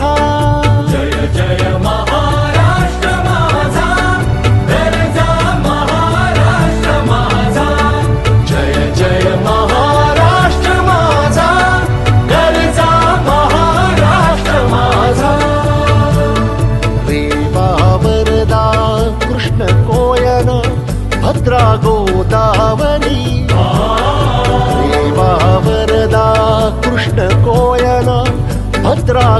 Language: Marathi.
माझा. जय जय महाराष्ट्र माझा, गरजा महाराष्ट्र माझा. जय जय महाराष्ट्र माझा, गरजा महाराष्ट्र माझा. रेवा वरदा कृष्ण कोयना भद्रा गोदावरी. रेवा वरदा कृष्ण कोयना भद्रा